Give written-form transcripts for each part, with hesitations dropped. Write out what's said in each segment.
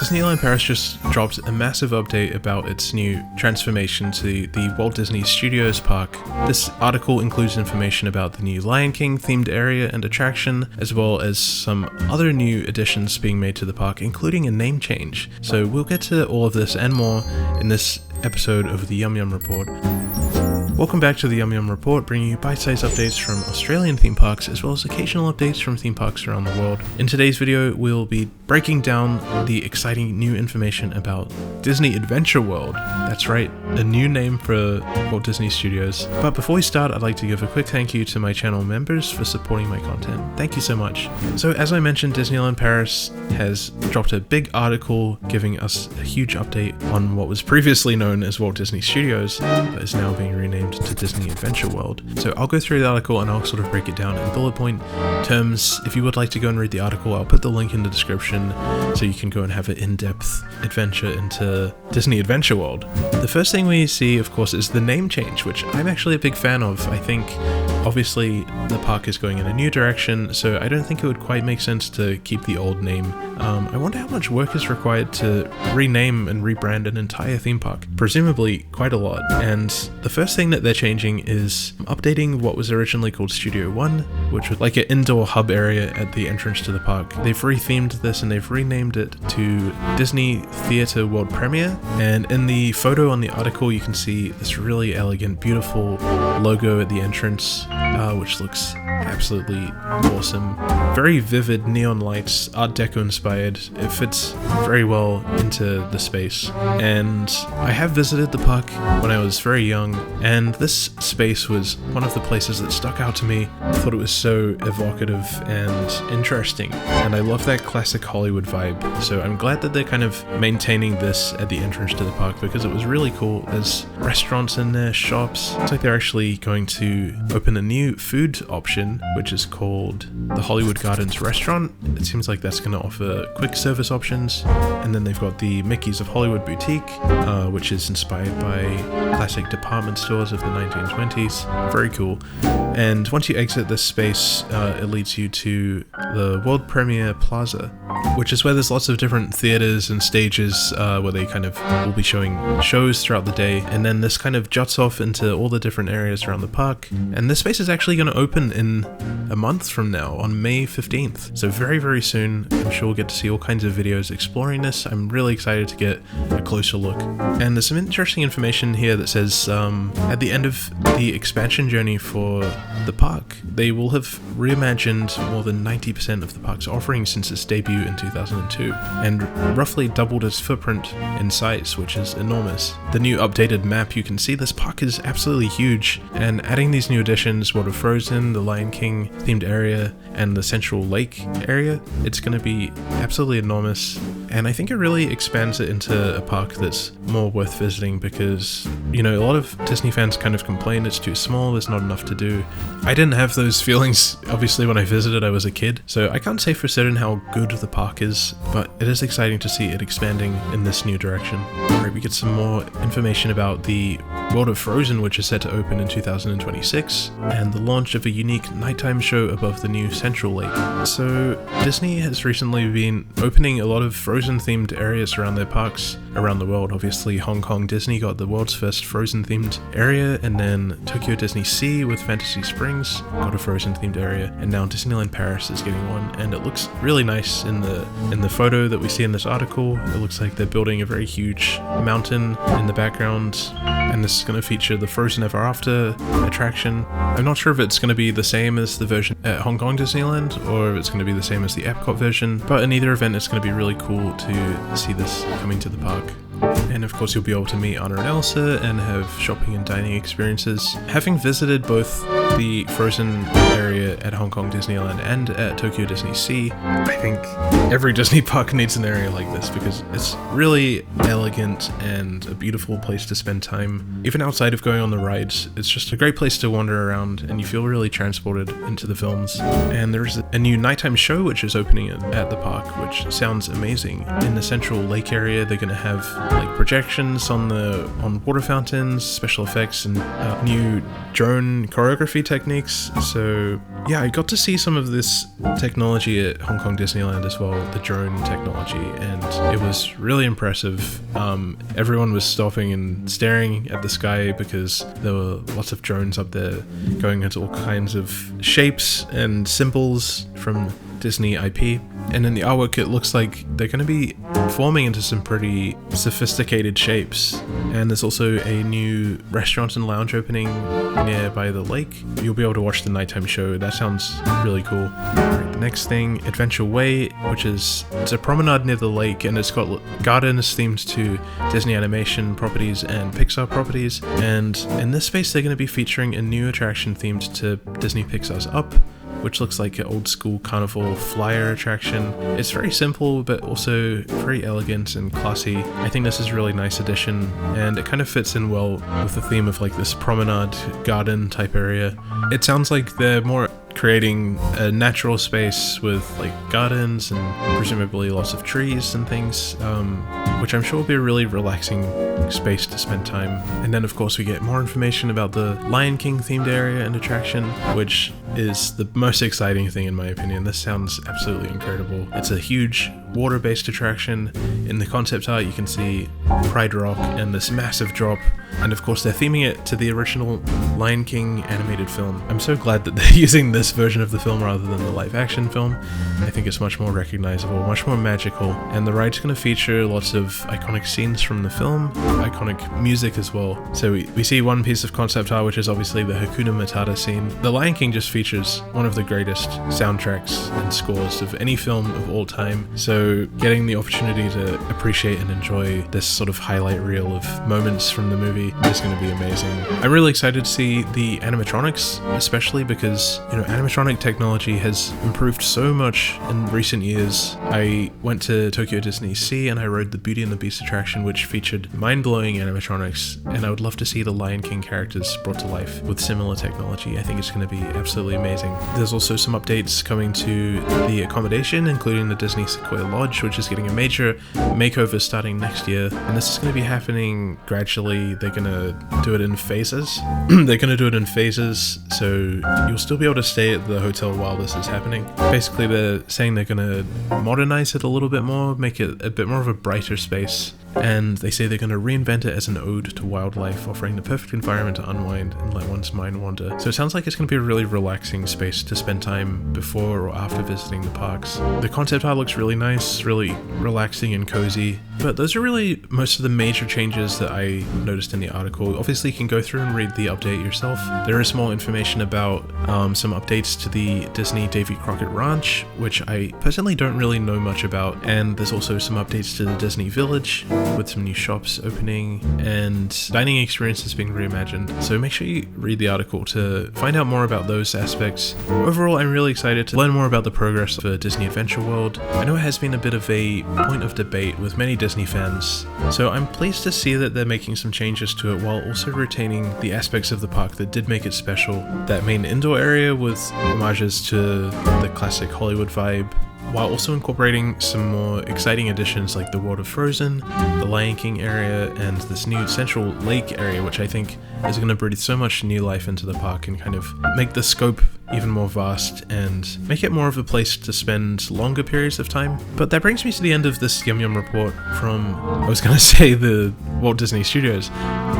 Disneyland Paris just dropped a massive update about its new transformation to the Walt Disney Studios park. This article includes information about the new Lion King themed area and attraction, as well as some other new additions being made to the park, including a name change. So we'll get to all of this and more in this episode of the Yum Yum Report. Welcome back to the Yum Yum Report, bringing you bite-sized updates from Australian theme parks, as well as occasional updates from theme parks around the world. In today's video, we'll be breaking down the exciting new information about Disney Adventure World. That's right, a new name for Walt Disney Studios. But before we start, I'd like to give a quick thank you to my channel members for supporting my content. Thank you so much. So as I mentioned, Disneyland Paris has dropped a big article giving us a huge update on what was previously known as Walt Disney Studios, but is now being renamed to Disney Adventure World. So I'll go through the article and I'll sort of break it down in bullet point terms. If you would like to go and read the article, I'll put the link in the description so you can go and have an in-depth adventure into Disney Adventure World. The first thing we see, of course, is the name change, which I'm actually a big fan of. I think obviously the park is going in a new direction, so I don't think it would quite make sense to keep the old name. I wonder how much work is required to rename and rebrand an entire theme park. Presumably quite a lot. And the first thing that they're changing is updating what was originally called Studio One, which was like an indoor hub area at the entrance to the park. They've rethemed this and they've renamed it to Disney Theater World Premiere. And in the photo on the article, you can see this really elegant, beautiful logo at the entrance, which looks absolutely awesome. Very vivid neon lights, Art Deco inspired. It fits very well into the space. And I have visited the park when I was very young, and this space was one of the places that stuck out to me. I thought it was so evocative and interesting, and I love that classic Hollywood vibe. So I'm glad that they're kind of maintaining this at the entrance to the park, because it was really cool. There's restaurants in there, shops. It's like they're actually going to open a new food option, which is called the Hollywood Gardens Restaurant. It seems like that's going to offer quick service options. And then they've got the Mickey's of Hollywood Boutique, which is inspired by classic department stores of the 1920s. Very cool. And once you exit this space, it leads you to the World Premiere Plaza, which is where there's lots of different theaters and stages where they kind of will be showing shows throughout the day. And then this kind of juts off into all the different areas around the park. And this space is actually going to open in a month from now, on May 15th. So very, very soon. I'm sure we'll get to see all kinds of videos exploring this. I'm really excited to get a closer look. And there's some interesting information here that says at the end of the expansion journey for the park, they will have reimagined more than 90% of the park's offerings since its debut in 2002, and roughly doubled its footprint in size, which is enormous. The new updated map, you can see this park is absolutely huge, and adding these new additions, World of Frozen, the Lion King themed area, and the Central Lake area, it's going to be absolutely enormous. And I think it really expands it into a park that's more worth visiting, because, you know, a lot of Disney fans kind of complain it's too small, there's not enough to do. I didn't have those feelings, obviously, when I visited. I was a kid, so I can't say for certain how good the park is, but it is exciting to see it expanding in this new direction. Alright, we get some more information about the World of Frozen, which is set to open in 2026, and the launch of a unique nighttime show above the new Central Lake. So Disney has recently been opening a lot of Frozen-themed areas around their parks around the world. Obviously, Hong Kong Disney got the world's first Frozen-themed area, and then Tokyo Disney Sea with Fantasy Springs got a Frozen-themed area, and now Disneyland Paris is getting one, and it looks really nice in the photo that we see in this article. It looks like they're building a very huge mountain in the background, and this is going to feature the Frozen Ever After attraction. I'm not sure if it's going to be the same as the version at Hong Kong Disneyland, or if it's going to be the same as the Epcot version, but in either event, it's going to be really cool to see this coming to the park. And of course, you'll be able to meet Anna and Elsa and have shopping and dining experiences. Having visited both the Frozen area at Hong Kong Disneyland and at Tokyo Disney Sea, I think every Disney park needs an area like this, because it's really elegant and a beautiful place to spend time. Even outside of going on the rides, it's just a great place to wander around, and you feel really transported into the films. And there's a new nighttime show which is opening at the park, which sounds amazing. In the Central Lake area, they're going to have like projections on water fountains, special effects, and new drone choreography techniques. So yeah, I got to see some of this technology at Hong Kong Disneyland as well, the drone technology, and it was really impressive. Everyone was stopping and staring at the sky because there were lots of drones up there going into all kinds of shapes and symbols from Disney IP. And in the artwork, it looks like they're going to be forming into some pretty sophisticated shapes. And there's also a new restaurant and lounge opening nearby the lake. You'll be able to watch the nighttime show. That sounds really cool. Alright, the next thing, Adventure Way, which is it's a promenade near the lake, and it's got gardens themed to Disney animation properties and Pixar properties. And in this space, they're going to be featuring a new attraction themed to Disney Pixar's Up, which looks like an old school carnival flyer attraction. It's very simple, but also very elegant and classy. I think this is a really nice addition, and it kind of fits in well with the theme of like this promenade garden type area. It sounds like they're more creating a natural space with like gardens and presumably lots of trees and things, which I'm sure will be a really relaxing space to spend time. And then of course we get more information about the Lion King themed area and attraction, which is the most exciting thing in my opinion. This sounds absolutely incredible. It's a huge water-based attraction. In the concept art you can see Pride Rock and this massive drop, and of course they're theming it to the original Lion King animated film. I'm so glad that they're using this version of the film rather than the live action film. I think it's much more recognizable, much more magical, and the ride's going to feature lots of iconic scenes from the film, iconic music as well. So we see one piece of concept art, which is obviously the Hakuna Matata scene. The Lion King just features one of the greatest soundtracks and scores of any film of all time, so getting the opportunity to appreciate and enjoy this sort of highlight reel of moments from the movie is going to be amazing. I'm really excited to see the animatronics, especially because, you know, animatronic technology has improved so much in recent years. I went to Tokyo Disney Sea and I rode the Beauty and the Beast attraction, which featured mind-blowing animatronics, and I would love to see the Lion King characters brought to life with similar technology. I think it's going to be absolutely amazing. There's also some updates coming to the accommodation, including the Disney Sequoia Lodge, which is getting a major makeover starting next year, and this is going to be happening gradually. They're going to do it in phases. So you'll still be able to stay at the hotel while this is happening. Basically, they're saying they're going to modernize it a little bit more, make it a bit more of a brighter space, and they say they're going to reinvent it as an ode to wildlife, offering the perfect environment to unwind and let one's mind wander. So it sounds like it's going to be a really relaxing space to spend time before or after visiting the parks. The concept art looks really nice, really relaxing and cozy, but those are really most of the major changes that I noticed in the article. Obviously you can go through and read the update yourself. There is more information about some updates to the Disney Davy Crockett Ranch, which I personally don't really know much about, and there's also some updates to the Disney Village with some new shops opening and dining experiences being reimagined. So make sure you read the article to find out more about those aspects. Overall, I'm really excited to learn more about the progress of Disney Adventure World. I know it has been a bit of a point of debate with many Disney fans, so I'm pleased to see that they're making some changes to it while also retaining the aspects of the park that did make it special. That main indoor area with homages to the classic Hollywood vibe, while also incorporating some more exciting additions like the World of Frozen, the Lion King area, and this new Central Lake area, which I think is going to breathe so much new life into the park and kind of make the scope even more vast and make it more of a place to spend longer periods of time. But that brings me to the end of this Yum Yum report from, I was going to say the Walt Disney Studios,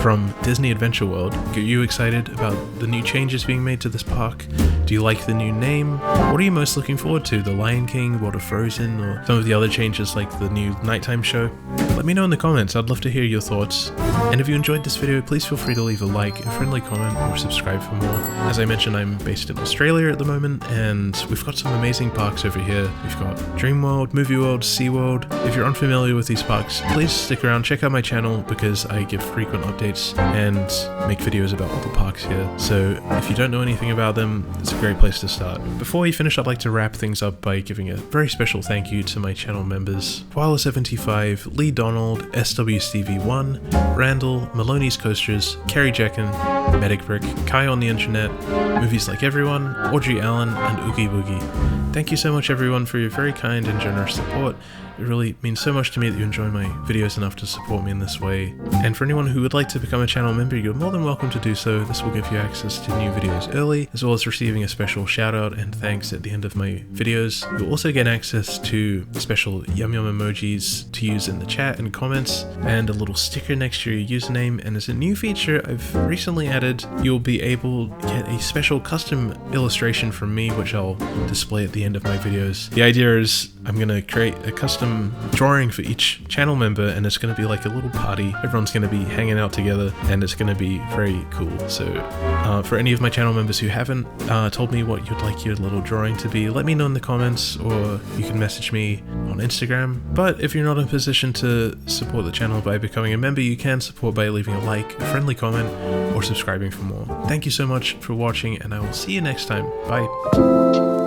from Disney Adventure World. Are you excited about the new changes being made to this park? Do you like the new name? What are you most looking forward to? The Lion King, World of Frozen, or some of the other changes like the new nighttime show? Let me know in the comments. I'd love to hear your thoughts. And if you enjoyed this video, please feel free to leave a like, a friendly comment, or subscribe for more. As I mentioned, I'm based in Australia at the moment, and we've got some amazing parks over here. We've got Dreamworld, Movie World, SeaWorld. If you're unfamiliar with these parks, please stick around, check out my channel, because I give frequent updates and make videos about all the parks here. So if you don't know anything about them, it's a great place to start. Before we finish, I'd like to wrap things up by giving a very special thank you to my channel members: Koala75, Lee Donald, SWCV1, Randall, Maloney's Coasters, Kerry Jekin, Medic Brick, Kai on the Internet, Movies Like Everyone, Audrey Allen, and Oogie Boogie. Thank you so much everyone for your very kind and generous support, It really means so much to me that you enjoy my videos enough to support me in this way. And for anyone who would like to become a channel member, you're more than welcome to do so. This will give you access to new videos early, as well as receiving a special shout out and thanks at the end of my videos. You'll also get access to special yum yum emojis to use in the chat and comments, and a little sticker next to your username. And as a new feature I've recently added, you'll be able to get a special custom illustration from me, which I'll display at the end of my videos. The idea is I'm gonna create a custom drawing for each channel member, and it's gonna be like a little party. Everyone's gonna be hanging out together, and it's gonna be very cool. So for any of my channel members who haven't told me what you'd like your little drawing to be, let me know in the comments, or you can message me on Instagram. But if you're not in a position to support the channel by becoming a member, you can support by leaving a like, a friendly comment, or subscribing for more. Thank you so much for watching, and I will see you next time. Bye.